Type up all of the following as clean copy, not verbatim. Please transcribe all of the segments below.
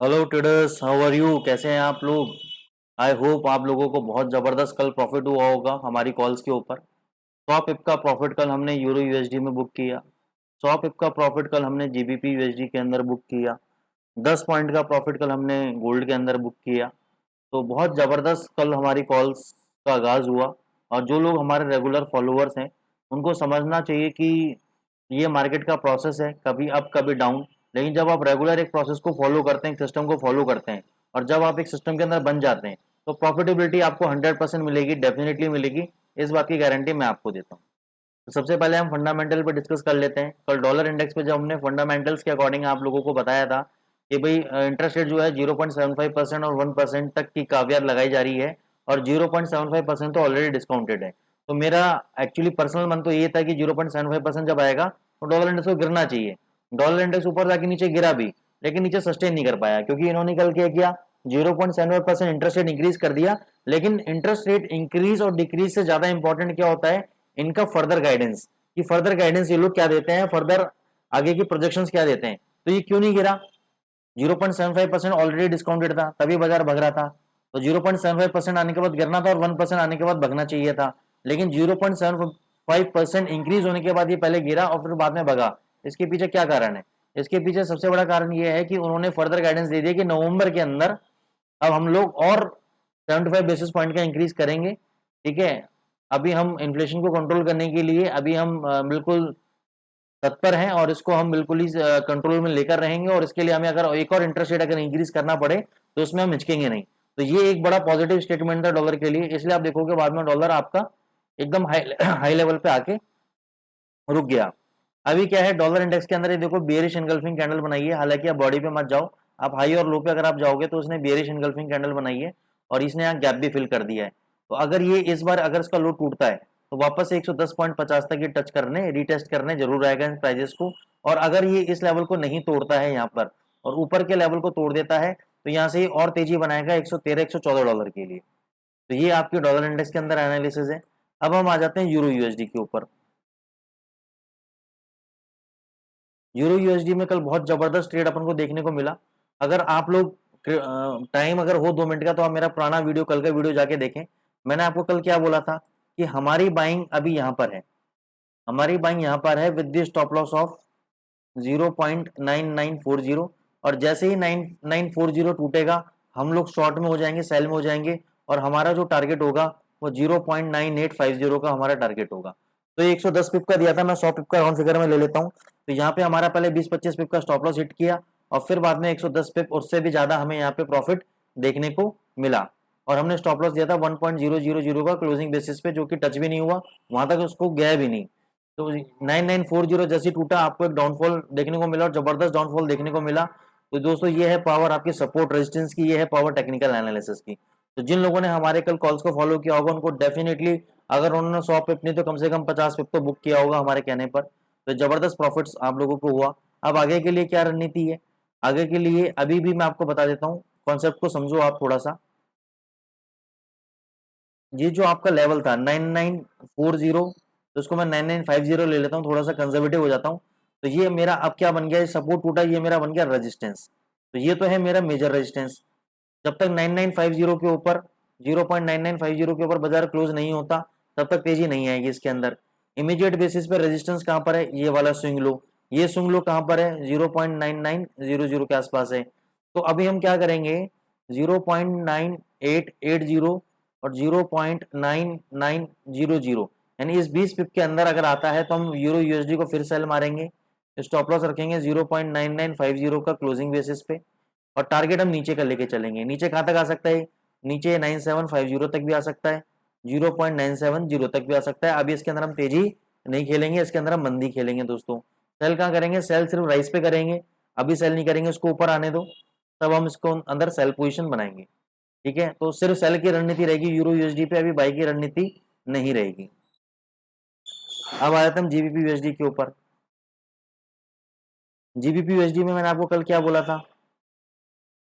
Hello traders, how are you? कैसे हैं आप लोग? आई होप आप लोगों को बहुत ज़बरदस्त कल प्रॉफिट हुआ होगा हमारी कॉल्स के ऊपर। 100 पिप का प्रॉफिट कल हमने यूरो यूएसडी में बुक किया। 100 पिप का प्रॉफिट कल हमने जीबीपी यूएसडी के अंदर बुक किया। 10 पॉइंट का प्रॉफिट कल हमने गोल्ड के अंदर बुक किया। तो बहुत ज़बरदस्त कल हमारी कॉल्स का आगाज़ हुआ। और जो लोग हमारे रेगुलर फॉलोअर्स हैं उनको समझना चाहिए कि ये मार्केट का प्रोसेस है, कभी अप कभी डाउन। लेकिन जब आप रेगुलर एक प्रोसेस को फॉलो करते हैं, एक सिस्टम को फॉलो करते हैं, और जब आप एक सिस्टम के अंदर बन जाते हैं, तो प्रॉफिटेबिलिटी आपको 100% मिलेगी, डेफिनेटली मिलेगी। इस बात की गारंटी मैं आपको देता हूँ। तो सबसे पहले हम फंडामेंटल पे डिस्कस कर लेते हैं। कल डॉलर इंडेक्स पे जब हमने फंडामेंटल्स के अकॉर्डिंग आप लोगों को बताया था कि भाई इंटरेस्ट रेट जो है 0.75% और 1% तक की कावियार लगाई जा रही है, और 0.75% तो ऑलरेडी डिस्काउंटेड है। तो मेरा एक्चुअली पर्सनल मन तो ये था कि 0.75% जब आएगा तो डॉलर इंडेक्स को गिरना चाहिए। डॉलर इंडेक्स ऊपर जाके नीचे गिरा भी, लेकिन नीचे सस्टेन नहीं कर पाया, क्योंकि इन्होंने कल क्या किया, 0.75% इंटरेस्ट रेट इंक्रीज कर दिया। लेकिन इंटरेस्ट रेट इंक्रीज और डिक्रीज से ज्यादा इंपॉर्टेंट क्या होता है, इनका फर्दर गाइडेंस। कि फर्दर गाइडेंस ये लोग क्या देते हैं, फर्दर आगे की प्रोजेक्शंस क्या देते हैं। तो ये क्यों नहीं गिरा? 0.75% ऑलरेडी डिस्काउंटेड था, तभी बाजार भग रहा था। तो 0.75% आने के बाद गिरना था और 1% आने के बाद भगना चाहिए था। लेकिन 0.75% इंक्रीज होने के बाद ये पहले गिरा और फिर बाद में भगा। इसके पीछे क्या कारण है? इसके पीछे सबसे बड़ा कारण ये है कि उन्होंने फर्दर गाइडेंस दे दिया कि नवंबर के अंदर अब हम लोग और 75 बेसिस पॉइंट का इंक्रीज करेंगे। ठीक है, अभी हम इन्फ्लेशन को कंट्रोल करने के लिए अभी हम बिल्कुल तत्पर हैं, और इसको हम बिल्कुल ही कंट्रोल में लेकर रहेंगे। और इसके लिए हमें अगर एक और इंटरेस्ट रेट अगर इंक्रीज करना पड़े तो उसमें हम हिचकेंगे नहीं। तो ये एक बड़ा पॉजिटिव स्टेटमेंट था डॉलर के लिए। इसलिए आप देखोगे बाद में डॉलर आपका एकदम हाई लेवल पे आके रुक गया। अभी क्या है, डॉलर इंडेक्स के अंदर ये देखो बेरिश एनगल्फिंग कैंडल बनाई है। हालांकि आप बॉडी पे मत जाओ, आप हाई और लो पे अगर आप जाओगे तो उसने बेरिश एनगल्फिंग कैंडल बनाई है, और इसने यहाँ गैप भी फिल कर दिया है। तो अगर ये इस बार अगर इसका लो टूटता है तो वापस से 110.50 तक ये टच करने रीटेस्ट करने जरूर आएगा इन प्राइजेस को। और अगर ये इस लेवल को नहीं तोड़ता है यहाँ पर और ऊपर के लेवल को तोड़ देता है, तो यहाँ से ये और तेजी बनाएगा 113 114 डॉलर के लिए। तो ये आपके डॉलर इंडेक्स के अंदर एनालिसिस है। अब हम आ जाते हैं यूरो यूएसडी के ऊपर। यूरो यूएसडी में कल बहुत जबरदस्त ट्रेड अपन को देखने को मिला। अगर आप लोग टाइम अगर हो 2 मिनट का, तो आप मेरा पुराना वीडियो, कल का वीडियो जाके देखें। मैंने आपको कल क्या बोला था कि हमारी बाइंग अभी यहाँ पर है, हमारी बाइंग यहाँ पर है with the stop loss of 0.9940। और जैसे ही 9940 टूटेगा हम लोग शॉर्ट में हो जाएंगे, सेल में हो जाएंगे, और हमारा जो टारगेट होगा वो 0.9850 का हमारा टारगेट होगा। तो ये 110 पिप का दिया था, मैं 100 पिप का राउंड फिगर में ले लेता हूँ। तो यहाँ पे हमारा पहले 20-25 पिप का स्टॉप लॉस हिट किया, और फिर बाद में 110 पिप उससे भी ज्यादा हमें यहाँ पे प्रॉफिट देखने को मिला। और हमने स्टॉप लॉस दिया था 1.000 का क्लोजिंग बेसिस पे, जो कि टच भी नहीं हुआ, वहां तक उसको गया भी नहीं। तो 9940 जैसे टूटा, आपको एक डाउनफॉल देखने को मिला, और जबरदस्त डाउनफॉल देखने को मिला। तो दोस्तों ये है पावर आपकी सपोर्ट रेजिस्टेंस की, ये है पावर टेक्निकल एनालिसिस की। तो जिन लोगों ने हमारे कल कॉल्स को फॉलो किया होगा उनको डेफिनेटली, अगर उन्होंने 100 पिप नहीं तो कम से कम 50 पिप तो बुक किया होगा हमारे कहने पर। तो जबरदस्त प्रॉफिट्स आप लोगों को हुआ। अब आगे के लिए क्या रणनीति है, आगे के लिए अभी भी मैं आपको बता देता हूँ, कॉन्सेप्ट को समझो आप थोड़ा सा। ये जो आपका लेवल था 9940, तो इसको मैं 9950 ले लेता हूँ, थोड़ा सा कंजर्वेटिव हो जाता हूँ। तो ये मेरा अब क्या बन गया, सपोर्ट टूटा, ये मेरा बन गया रेजिस्टेंस। तो ये तो है मेरा मेजर रेजिस्टेंस। जब तक 9950 के ऊपर, 0.9950 के ऊपर बाजार क्लोज नहीं होता, तब तक तेजी नहीं आएगी इसके अंदर। इमीडिएट बेसिस पे रेजिस्टेंस कहां पर है, ये वाला स्विंग लो। ये स्विंग लो कहां पर है, 0.9900 के आसपास है। तो अभी हम क्या करेंगे, 0.9880 और 0.9900, यानी इस 20 पिप के अंदर अगर आता है तो हम यूरो यूएसडी को फिर सेल मारेंगे। स्टॉप लॉस रखेंगे 0.9950 का क्लोजिंग बेसिस पे, और टारगेट हम नीचे का लेके चलेंगे। नीचे कहां तक आ सकता है, नीचे 9750 तक भी आ सकता है, 0.970 तक भी आ सकता है। अभी इसके अंदर हम तेजी नहीं खेलेंगे, इसके अंदर हम मंदी खेलेंगे दोस्तों। सेल कहां करेंगे, सेल सिर्फ राइस पे करेंगे, अभी सेल नहीं करेंगे, उसको ऊपर आने दो, तब हम इसको अंदर सेल पोजीशन बनाएंगे। ठीक है, तो सिर्फ सेल की रणनीति रहेगी यूरो यूएसडी पे, अभी बाई की रणनीति नहीं रहेगी। अब आया था हम जीबीपी यूएसडी के ऊपर। जीबीपी यूएसडी में मैंने आपको कल क्या बोला था,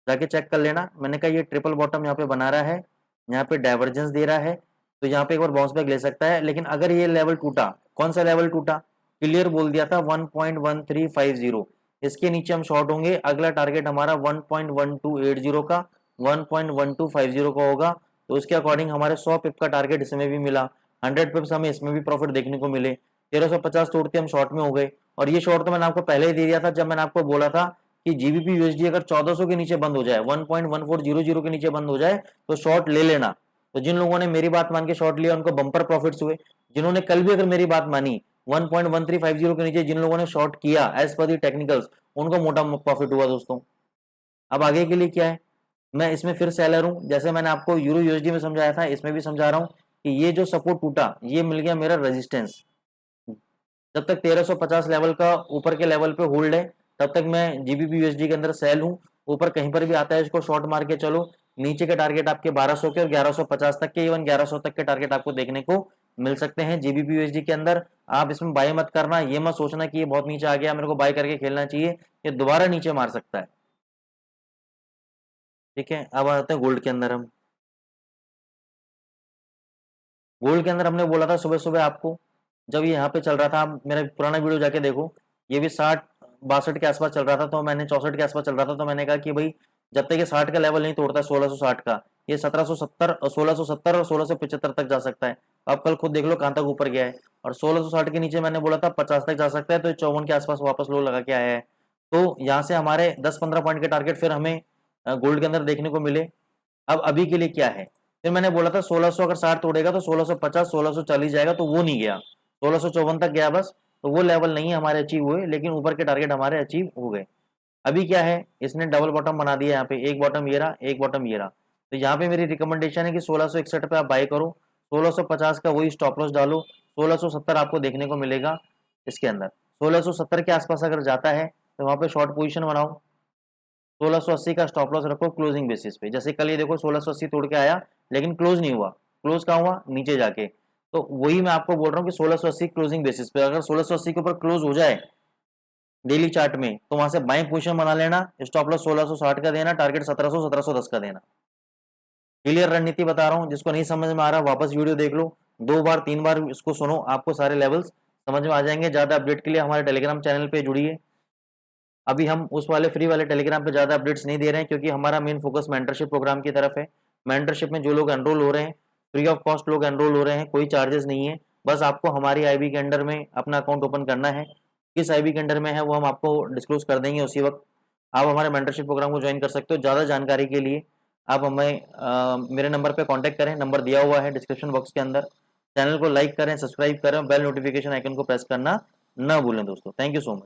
जाके चेक कर लेना। मैंने कहा ये ट्रिपल बॉटम यहाँ पे बना रहा है, यहाँ पे डाइवर्जेंस दे रहा है, तो यहाँ पे एक बार बाउंस बैक ले सकता है। लेकिन अगर ये लेवल टूटा, कौन सा लेवल टूटा, क्लियर बोल दिया था 1.1350, इसके नीचे हम शॉर्ट होंगे। अगला टारगेट हमारा 1.1280 का 1.1250 का होगा, तो उसके अकॉर्डिंग हमारे 100 पिप का टारगेट इसमें भी मिला, 100 पिप्स हमें इसमें भी प्रॉफिट देखने को मिले। 1350 तोड़ते हम शॉर्ट में हो गए। और ये शॉर्ट तो मैंने आपको पहले ही दे दिया था जब मैंने आपको बोला था कि जीबीपी यूएसडी अगर 1400 के नीचे बंद हो जाए, 1.1400 के नीचे बंद हो जाए तो शॉर्ट ले लेना। तो जिन लोगों ने मेरी बात मान के शॉर्ट लिया उनको बम्पर प्रॉफिट्स हुए। जिन्होंने कल भी अगर मेरी बात मानी 1.1350 के नीचे जिन लोगों ने शॉर्ट किया एज पर दी टेक्निकल्स, उनको मोटा प्रॉफिट हुआ दोस्तों। अब आगे के लिए क्या है, मैं इसमें फिर सेलर हूं, जैसे मैंने आपको यूरो यूएसडी में समझाया था इसमें भी समझा रहा हूं कि ये जो सपोर्ट टूटा ये मिल गया मेरा रेजिस्टेंस। जब तक 1350 लेवल का ऊपर के लेवल पे होल्ड है तब तक मैं जीबीपी यूएसडी के अंदर सेल हूं। ऊपर कहीं पर भी आता है इसको शॉर्ट मार के चलो। नीचे के टारगेट आपके 1200 के और 1150 तक के, इवन 1100 तक के टारगेट आपको देखने को मिल सकते हैं जीबीपी यूएसडी के अंदर। आप इसमें बाय मत करना, ये मत सोचना कि ये बहुत नीचे आ गया मेरे को बाय करके खेलना चाहिए, ये दोबारा नीचे मार सकता है। ठीक है, अब आते हैं गोल्ड के अंदर। हम गोल्ड के अंदर हमने बोला था सुबह सुबह आपको, जब ये यहाँ पे चल रहा था, आप मेरा पुराना वीडियो जाके देखो, ये भी 60-62 के आसपास चल रहा था, तो मैंने 64 के आसपास चल रहा था, तो मैंने कहा कि भाई जब तक ये 60 का लेवल नहीं तोड़ता 1660 का, ये 1770 और 1670 और 1675 तक जा सकता है। आप कल खुद देख लो कहाँ तक ऊपर गया है। और 1660 के नीचे मैंने बोला था 50 तक जा सकता है, तो 54 के आसपास वापस लो लगा के आया है। तो यहाँ से हमारे 10-15 पॉइंट के टारगेट फिर हमें गोल्ड के अंदर देखने को मिले। अब अभी के लिए क्या है, फिर मैंने बोला था 1600 अगर 60 तोड़ेगा तो 1650 1640 जाएगा, तो वो नहीं गया, 1654 तक गया बस। तो वो लेवल नहीं हमारे अचीव हुए, लेकिन ऊपर के टारगेट हमारे अचीव हो गए। अभी क्या है, इसने डबल बॉटम बना दिया, यहाँ पे एक बॉटम ये रहा, एक बॉटम ये रहा। तो यहाँ पे मेरी रिकमेंडेशन है कि 1661 पे आप बाय करो, 1650 का वही स्टॉप लॉस डालो, 1670 आपको देखने को मिलेगा इसके अंदर। 1670 के आसपास अगर जाता है तो वहां पे शॉर्ट पोजीशन बनाओ, 1680 का स्टॉप लॉस रखो क्लोजिंग बेसिस पे। जैसे कल ये देखो 1680 तोड़ के आया, लेकिन क्लोज नहीं हुआ। क्लोज कहाँ हुआ, नीचे जाके। तो वही मैं आपको बोल रहा हूँ कि 1680 क्लोजिंग बेसिस पे अगर 1680 के ऊपर क्लोज हो जाए डेली चार्ट में, तो वहां से बाइंग पोजीशन बना लेना, स्टॉप लॉस 1660 का देना, टारगेट 1710 का देना। क्लियर रणनीति बता रहा हूँ, जिसको नहीं समझ में आ रहा वापस वीडियो देख लो, 2 बार 3 बार इसको सुनो, आपको सारे लेवल्स समझ में आ जाएंगे। ज्यादा अपडेट के लिए हमारे टेलीग्राम चैनल पे जुड़िए। अभी हम उस वाले फ्री वाले टेलीग्राम पे ज़्यादा अपडेट्स नहीं दे रहे हैं, क्योंकि हमारा मेन फोकस मेंटरशिप प्रोग्राम की तरफ है। मेंटरशिप में जो लोग एनरोल हो रहे हैं, फ्री ऑफ कॉस्ट लोग एनरोल हो रहे हैं, कोई चार्जेस नहीं है। बस आपको हमारी आईबी के अंडर में अपना अकाउंट ओपन करना है। किस आईबी के अंडर में है वो हम आपको डिस्क्लोज कर देंगे उसी वक्त। आप हमारे मेंटरशिप प्रोग्राम को ज्वाइन कर सकते हो। ज़्यादा जानकारी के लिए आप हमें मेरे नंबर पर कॉन्टैक्ट करें, नंबर दिया हुआ है डिस्क्रिप्शन बॉक्स के अंदर। चैनल को लाइक करें, सब्सक्राइब करें, बेल नोटिफिकेशन आइकन को प्रेस करना ना भूलें दोस्तों। Thank you so much.